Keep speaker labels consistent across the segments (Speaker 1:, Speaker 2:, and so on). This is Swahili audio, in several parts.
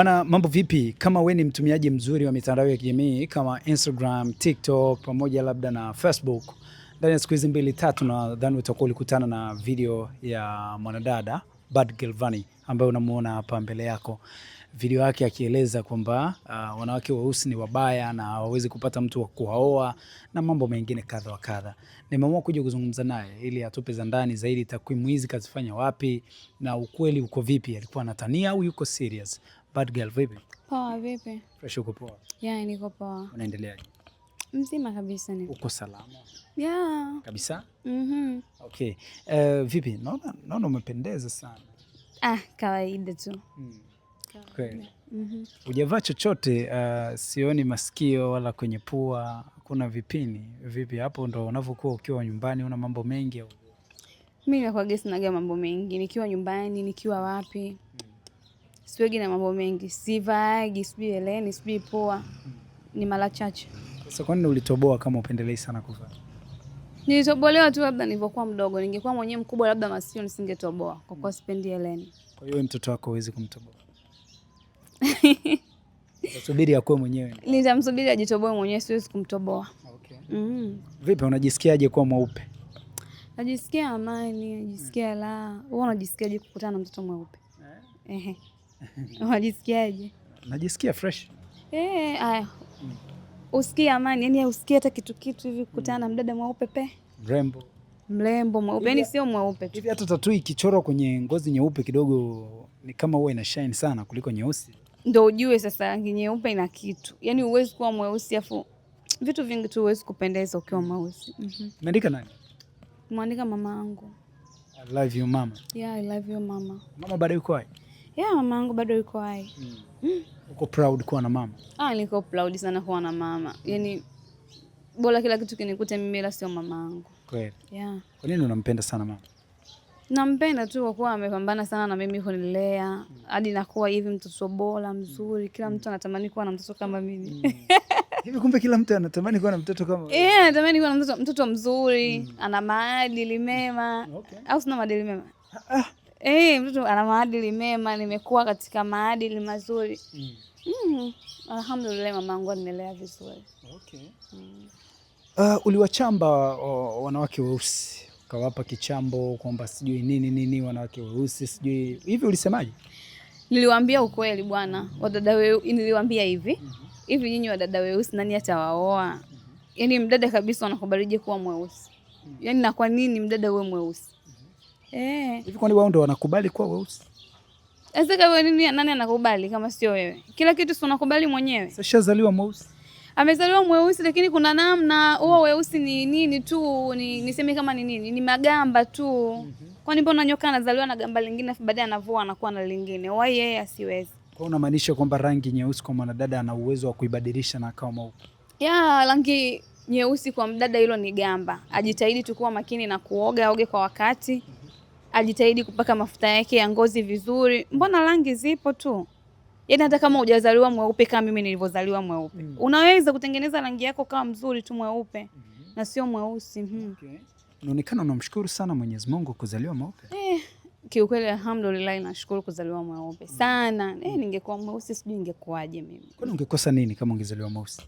Speaker 1: Bana, mambo vipi? Kama we ni mtumiaji mzuri wa mitandao ya kijamii kama Instagram, TikTok pamoja labda na Facebook, ndani ya siku hizi 2-3 nadhani utakuwa ulikutana na video ya mwanadada Bad Girl Vanny ambaye unamuona hapa mbele yako. Video yake akieleza kwamba wanawake weusi ni wabaya na hawawezi kupata mtu wa kuwaoa na mambo mengine kadha wa kadha. Nimeamua kuja kuzungumza naye ili atupe za ndani zaidi, takwimu hizi kazifanya wapi na ukweli uko vipi, alikuwa anatania au yuko serious. Bad Girl, vipi?
Speaker 2: Poa, vipi?
Speaker 1: Fresh, uko poa?
Speaker 2: Yeah, niko poa.
Speaker 1: Unaendeleaje?
Speaker 2: Mzima kabisa ni.
Speaker 1: Uko salama?
Speaker 2: Yeah.
Speaker 1: Kabisa?
Speaker 2: Okay.
Speaker 1: Vipi? Naona umependeza sana.
Speaker 2: Kawaida tu.
Speaker 1: Kweli. Hujavaa chochote, sioni masikio wala kwenye pua, kuna vipini. Vipi hapo ndo unavyokuwa ukiwa nyumbani, una mambo mengi au?
Speaker 2: Mimi nakuwa gesi naga mambo mengi, nikiwa nyumbani, nikiwa wapi. Siwegi na mambo mengi, sivaagi, sijui eleni, sijui poa. Ni mara chache.
Speaker 1: Sasa kwani ulitoboa kama upendelei sana kuvaa?
Speaker 2: Nilitobolewa tu labda nilipokuwa mdogo, ningekuwa mwenyewe mkubwa labda masikio nisingetoboa kwa kuwa sipendi eleni.
Speaker 1: Kwa hiyo mtoto wako huwezi kumtoboa? Subiri akuwe mwenyewe.
Speaker 2: Nitamsubiri ajitoboe mwenyewe, siwezi kumtoboa.
Speaker 1: Okay. Vipi, unajisikiaje kuwa mweupe?
Speaker 2: Najisikia amani, najisikia raha. Wewe unajisikiaje kukutana na mtoto mweupe? Unajisikiaje?
Speaker 1: Najisikia fresh.
Speaker 2: Aya. Usikie amani, yani usikie hata kitu hivi kukutana na mdada mweupe pe. Mrembo mweupe, yani sio mweupe tu.
Speaker 1: Hivi hata tattoo ikichorwa kwenye ngozi nyeupe kidogo ni kama huwa ina shine sana kuliko nyeusi.
Speaker 2: Ndio ujue sasa rangi nyeupe ina kitu. Yani huwezi kuwa mweusi afu vitu vingi tu huwezi kupendeza ukiwa mweusi.
Speaker 1: Umeandika nani?
Speaker 2: Muandika mama yangu.
Speaker 1: I love you mama.
Speaker 2: Yeah, I love you mama.
Speaker 1: Mama bado yuko hai?
Speaker 2: Yeah, mama yangu bado yuko hai.
Speaker 1: Uko proud kuwa na mama?
Speaker 2: Niko proud sana kuwa na mama. Yani bora kila kitu kinikute mimi ila sio mama yangu.
Speaker 1: Kweli?
Speaker 2: Yeah.
Speaker 1: Kwa nini unampenda sana mama?
Speaker 2: Nampenda tu kwa kuwa amepambana sana na mimi kunilea hadi nakuwa hivi mtoto bora mzuri. Kila mtu anatamani kuwa na mtoto kama mimi.
Speaker 1: Hivi kumbe kila mtu anatamani kuwa na mtoto kama wewe?
Speaker 2: Anatamani kuwa na mtoto mzuri, ana maadili mema.
Speaker 1: Okay.
Speaker 2: Au sina maadili mema? Mtoto ana maadili mema, nimekuwa katika maadili mazuri. Alhamdulillah, mamangu anilea vizuri.
Speaker 1: Okay. Uliwachamba wanawake weusi, ukawapa kichambo kwamba sijui nini wanawake weusi sijui. Hivi ulisemaje?
Speaker 2: Niliwaambia ukweli bwana. Wadada weusi niliwaambia hivi. Hivi nyinyi wadada weusi nani atawaoa? Yaani mdada kabisa anakubalije kuwa mweusi? Yaani na kwa nini mdada uwe mweusi?
Speaker 1: Hivi kwani wao ndo wanakubali kuwa weusi?
Speaker 2: Sasa kwa nini nani anakubali kama sio wewe? Kila kitu si unakubali mwenyewe.
Speaker 1: Sasa shazaliwa mweusi.
Speaker 2: Amezaliwa mweusi lakini kuna namna huo weusi ni nini tu, niseme kama ni nini? Ni magamba tu. Kwani mbona nyoka anazaliwa na gamba lingine afu baadaye anavua anakuwa na lingine? Why yeye asiwezi?
Speaker 1: Kwa unamaanisha kwamba rangi nyeusi kwa mwanadada ana uwezo wa kuibadilisha na akawa mweupe?
Speaker 2: Rangi nyeusi kwa mdada hilo ni gamba. Ajitahidi tu kuwa makini na kuoga, aoge kwa wakati. Ajitahidi kupaka mafuta yake ya ngozi vizuri. Mbona rangi zipo tu? Yaani hata kama hujazaliwa mweupe kama mimi nilivyozaliwa mweupe. Unaweza kutengeneza rangi yako kama mzuri tu mweupe na sio mweusi.
Speaker 1: Okay. Unaonekana unamshukuru sana Mwenyezi Mungu kuzaliwa mweupe.
Speaker 2: Kiukweli alhamdulillah nashukuru kuzaliwa mweupe sana. Ningekuwa mweusi sijui ningekuaje mimi.
Speaker 1: Kwani ungekosa nini kama ungezaliwa mweusi?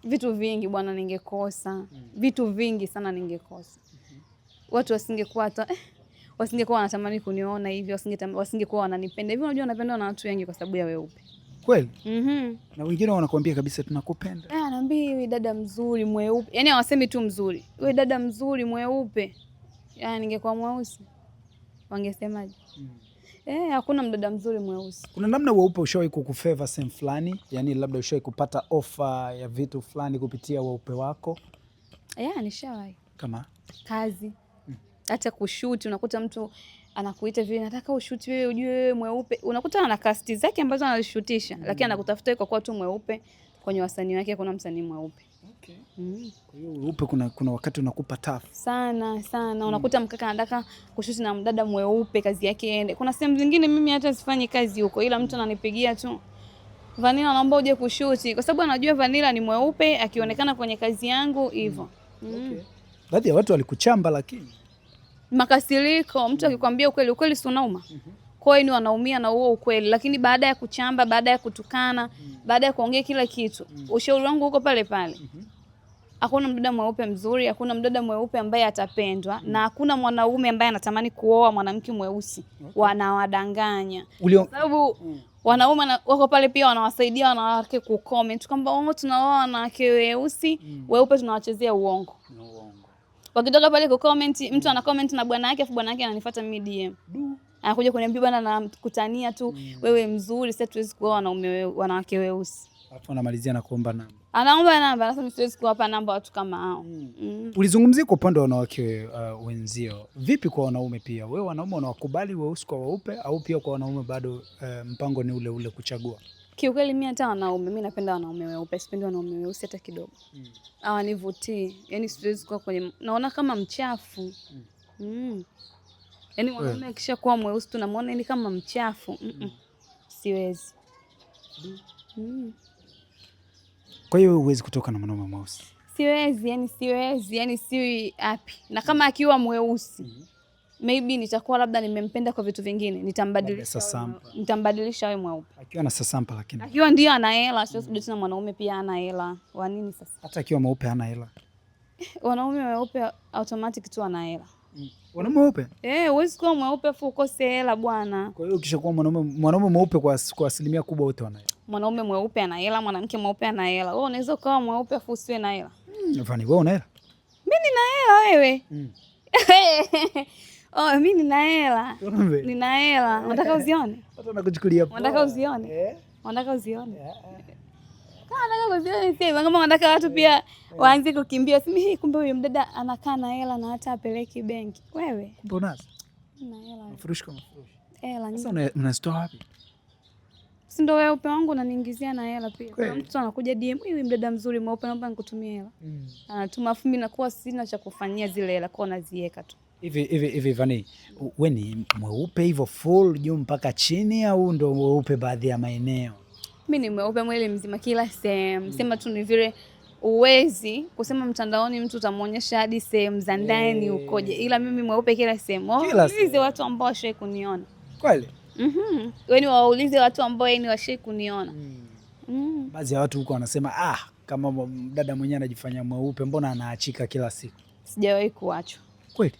Speaker 2: Vitu vingi bwana ningekosa. Vitu vingi sana ningekosa. Watu wasingekuwa wanatamani kuniona hivi, wasingekuwa wananipenda. Hivi unajua napendwa na watu wengi kwa sababu ya weupe.
Speaker 1: Kweli? Na wengine wanakuambia kabisa tunakupenda.
Speaker 2: Anaambia wewe dada mzuri mweupe. Yaani hawasemi tu mzuri. Wewe dada mzuri mweupe. Yaani ningekuwa mweusi wangesemaje? Hakuna mdada mzuri mweusi.
Speaker 1: Kuna namna weupe ushawahi kukufavor sehemu fulani? Yaani labda ushawahi kupata ofa ya vitu fulani kupitia weupe wako?
Speaker 2: Nishawahi.
Speaker 1: Kama
Speaker 2: kazi. Hata kushoot unakuta mtu anakuita vile nataka ushoot wewe ujue wewe mweupe. Unakuta ana cast zake ambazo analishutisha lakini anakutafuta kwa kuwa tu mweupe. Kwenye wasanii wake kuna msanii mweupe.
Speaker 1: Okay. Kwa hiyo weupe kuna wakati unakupa tafu.
Speaker 2: Sana. Unakuta mkaka anataka kushoot na mdada mweupe kazi yake ende. Kuna sehemu zingine mimi hata sifanyi kazi huko ila mtu ananipigia tu. Vanilla naomba uje kushoot kwa sababu anajua Vanilla ni mweupe akionekana kwenye kazi yangu hivyo.
Speaker 1: Okay. Baadhi ya watu walikuchamba lakini
Speaker 2: makasiriko, mtu akikwambia ukweli si unauma. Kwa hiyo ni wanaumia na huo ukweli, lakini baada ya kuchamba, baada ya kutukana, baada ya kuongea kila kitu, ushauri wangu uko pale pale. Hakuna mdada mweupe mzuri, hakuna mdada mweupe ambaye atapendwa, na hakuna mwanaume ambaye anatamani kuoa mwanamke mweusi. Wanawadanganya. Sababu wanaume wako pale pia wanawasaidia wanawake kucomment kwamba tunaoa wanawake weusi, weupe tunawachezea uongo. Wakitoka pale kucomment, mtu ana comment na bwana yake, afu bwana yake ananifuata mimi DM. Anakuja kuniambia bwana, nakutania tu wewe mzuri, sasa tuwezi kuoa wanawake weusi.
Speaker 1: Alafu anamalizia na kuomba namba.
Speaker 2: Anaomba namba, nasema siwezi kuwapa namba watu kama hao.
Speaker 1: Ulizungumzia kwa upande wa wanawake wenzio. Vipi kwa wanaume pia? Wewe wanaume unawakubali weusi kwa weupe au pia kwa wanaume bado mpango ni ule ule kuchagua?
Speaker 2: Kiukweli mimi hata wanaume, mimi napenda wanaume weupe, sipendi wanaume weusi hata kidogo. Hawanivutii. Yaani siwezi kuwa kwenye, naona kama mchafu. Yaani mwanaume akisha kuwa mweusi tunamuona ni kama mchafu. Siwezi.
Speaker 1: Kwa hiyo huwezi kutoka na mwanaume mweusi? Siwezi,
Speaker 2: yani siwi happy. Na kama akiwa mweusi, maybe nitakuwa labda nimempenda kwa vitu vingine, nitambadilisha awe mweupe.
Speaker 1: Akiwa na sasampa lakini.
Speaker 2: Akiwa ndio ana hela, siwezi kudate na mwanaume pia ana hela. Wa nini sasa?
Speaker 1: Hata akiwa mweupe hana hela. Wanaume
Speaker 2: weupe automatic tu ana hela.
Speaker 1: Wanaume weupe?
Speaker 2: Huwezi kuwa mweupe afu ukose hela bwana.
Speaker 1: Kwa hiyo ukishakuwa mwanaume mweupe kwa asilimia kubwa wote wana hela.
Speaker 2: Mwanaume mweupe ana hela, mwanamke mweupe ana hela. Wewe unaweza kuwa mweupe afu usiwe na hela.
Speaker 1: Fani, wewe una hela?
Speaker 2: Mimi nina hela wewe. Mimi nina hela. Nina hela. Unataka uzione?
Speaker 1: Watu wanakuchukulia poa.
Speaker 2: Unataka uzione? Unataka uzione? Kama wanataka watu pia waanze kukimbia. Simi kumbe huyu mdada anakaa na hela na hata apeleki benki. Wewe.
Speaker 1: Kumbe unazo?
Speaker 2: Na hela.
Speaker 1: Mafurushi kama mafurushi.
Speaker 2: Hela nyingi.
Speaker 1: Sasa unazitoa wapi?
Speaker 2: Si ndio wewe upe wangu unaniingizia na hela pia. Kwa mtu anakuja DM, huyu mdada mzuri mweupe naomba nikutumie hela. Anatuma afu mimi nakuwa sina cha kufanyia zile hela kwa naziweka tu.
Speaker 1: Hivi Vani, wewe ni mweupe hivyo full juu mpaka chini au ndo mweupe baadhi ya maeneo?
Speaker 2: Mimi ni mweupe mwili mzima kila sehemu. Sema tu ni vile uwezi kusema mtandaoni mtu utamuonyesha hadi sehemu za ndani ukoje, ila mimi mweupe kila sehemu. Waulize watu ambao washai kuniona.
Speaker 1: Kweli?
Speaker 2: Wewe waulize watu ambao yani washai kuniona.
Speaker 1: Baadhi ya watu huko wanasema kama dada mwenyewe anajifanya mweupe mbona anaachika kila siku?
Speaker 2: Sijawahi kuachwa.
Speaker 1: Kweli?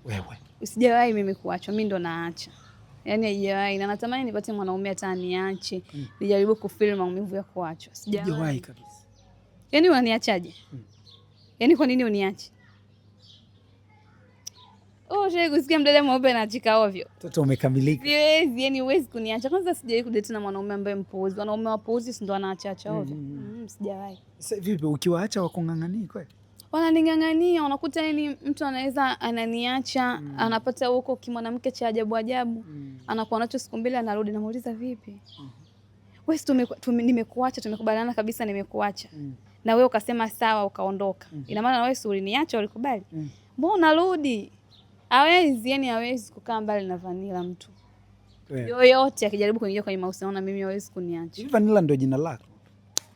Speaker 1: Wewe.
Speaker 2: Sijawahi mimi kuachwa, mimi ndo naacha. Yaani haijawahi, na natamani nipate mwanaume hata aniache, nijaribu kufeel maumivu ya kuachwa.
Speaker 1: Sijawahi kabisa.
Speaker 2: Yaani unaniachaje? Yaani kwa nini uniache? Shai kusikia mdada mweupe anaachika ovyo.
Speaker 1: Mtoto umekamilika.
Speaker 2: Siwezi, yaani huwezi kuniacha. Kwanza sijawahi kudate na mwanaume ambaye mpuuzi. Wanaume wapuuzi si ndo wanaacha ovyo. Sijawahi.
Speaker 1: Sasa vipi ukiwaacha wakung'ang'ania kweli?
Speaker 2: Wananing'ang'ania, unakuta yani mtu anaweza ananiacha, anapata huko kimwanamke cha ajabu ajabu, anakuwa nacho siku mbili anarudi, namuuliza vipi? Wewe nimekuacha, tumekubaliana kabisa nimekuacha. Na wewe ukasema sawa ukaondoka. Ina maana na wewe uliniacha ulikubali? Mbona unarudi? Hawezi kukaa mbali na Vanilla mtu. Yoyote akijaribu kuingia kwenye mahusiano na mimi hawezi kuniacha.
Speaker 1: Vanilla ndio jina lako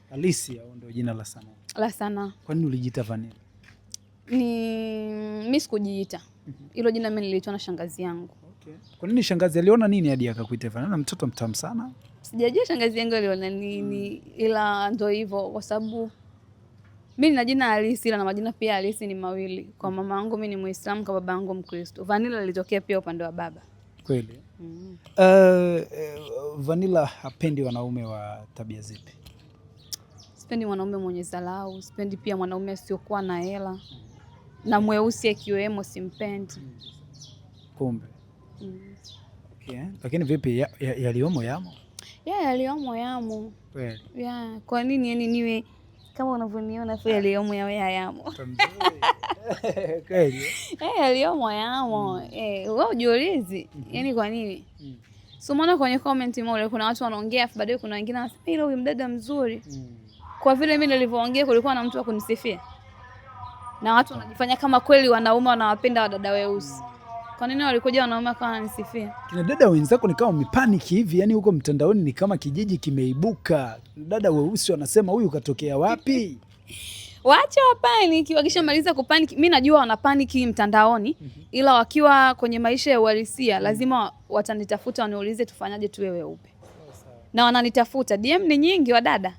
Speaker 1: halisi au ndio jina la sanaa?
Speaker 2: La sanaa.
Speaker 1: Kwa nini ulijiita Vanilla?
Speaker 2: Mimi sikujiita. Hilo jina mimi niliitwa na shangazi yangu.
Speaker 1: Kwa nini shangazi aliona nini hadi akakuita Vanilla? Na mtoto mtamu sana.
Speaker 2: Sijajua shangazi yangu aliona nini, ila ndio hivyo kwa sababu mimi nina jina halisi na majina pia halisi ni mawili. Kwa mama yangu mimi ni Muislamu, kwa baba yangu Mkristo. Vanilla ilitokea pia upande wa baba.
Speaker 1: Kweli? Vanilla hapendi wanaume wa tabia zipi?
Speaker 2: Sipendi mwanaume mwenye dharau, sipendi pia mwanaume asiokuwa na hela. Na mweusi akiwemo simpendi.
Speaker 1: Kumbe. Lakini vipi yaliomo yamo?
Speaker 2: Yaliomo yamo.
Speaker 1: Kweli.
Speaker 2: Kwa nini yani niwe kama unavyoniona tu yaliomo yawe hayamo?
Speaker 1: Kweli.
Speaker 2: Yaliomo yamo. Wewe ujiulize, yani kwa nini? So maana kwenye comment mole kuna watu wanaongea afu baadaye kuna wengine wanasema ile huyu mdada mzuri. Kwa vile mimi nilivyoongea kulikuwa na mtu wa kunisifia. Na watu wanajifanya kama kweli wanaume wanawapenda wadada weusi. Kwa nini walikuja wanaume kwa wananisifia?
Speaker 1: Kina dada wenzako ni kama umepaniki hivi, yani huko mtandaoni ni kama kijiji kimeibuka. Dada weusi wanasema huyu katokea wapi?
Speaker 2: Waache wapaniki, wakishamaliza kupaniki, mimi najua wana paniki mtandaoni, ila wakiwa kwenye maisha ya uhalisia lazima watanitafuta waniulize tufanyaje tuwe weupe. Na wananitafuta, DM ni nyingi wa dada.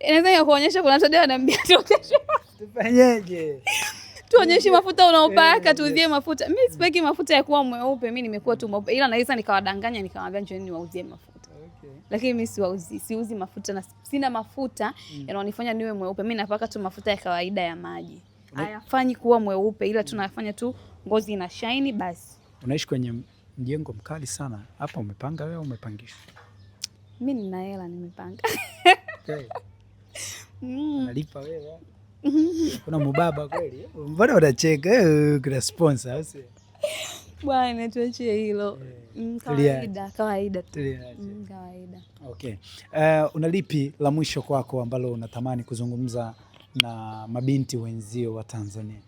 Speaker 2: Inaweza kuonyesha kuna dada ananiambia
Speaker 1: tufanyaje?
Speaker 2: Tuonyeshe mafuta unaopaka, tuuzie mafuta. Mimi sipeki mafuta ya kuwa mweupe, mimi nimekuwa tu mweupe. Ila naweza nikawadanganya nikamwambia njoo niwauzie mafuta. Lakini mimi siuzi mafuta na sina mafuta yanayonifanya niwe mweupe. Mimi napaka tu mafuta ya kawaida ya maji. Hayafanyi kuwa mweupe, ila tunafanya tu ngozi ina shine basi.
Speaker 1: Unaishi kwenye mjengo mkali sana. Hapa umepanga wewe au umepangisha?
Speaker 2: Mimi nina hela nimepanga.
Speaker 1: Okay. Nalipa wewe. Kuna mbaba kweli? Mbona unacheka? Kuna sponsor au si?
Speaker 2: Bwana tuachie hilo. Kawaida. Kawaida.
Speaker 1: Okay. Unalipi la mwisho kwako ambalo unatamani kuzungumza na mabinti wenzio wa Tanzania?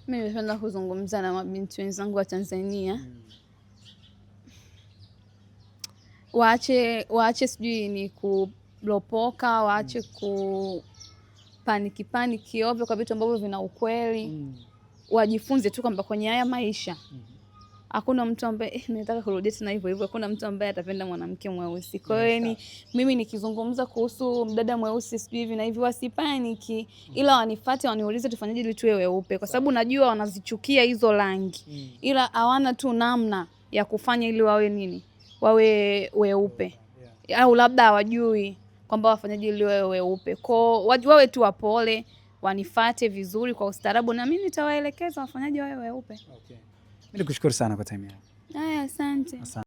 Speaker 2: Mimi napenda kuzungumza na mabinti wenzangu wa Tanzania. Waache sijui ni kulopoka, waache paniki ovyo kwa vitu ambavyo vina ukweli. Wajifunze tu kwamba kwenye haya maisha hakuna mtu ambaye nataka kurudia tena hivyo, hakuna mtu ambaye atapenda mwanamke mweusi. Kwa hiyo mimi nikizungumza kuhusu mdada mweusi sijui hivi na hivi, wasipaniki, ila wanifuate waniulize tufanyaje ili tuwe weupe, kwa sababu najua wanazichukia hizo rangi, ila hawana tu namna ya kufanya ili wawe nini, wawe weupe, au labda hawajui kwamba wafanyaje ili wawe weupe. Kwa wawe tu wapole, wanifuate vizuri kwa ustaarabu, na mimi nitawaelekeza wafanyaje wawe weupe.
Speaker 1: Okay. Mimi nikushukuru sana kwa time yako.
Speaker 2: Asante.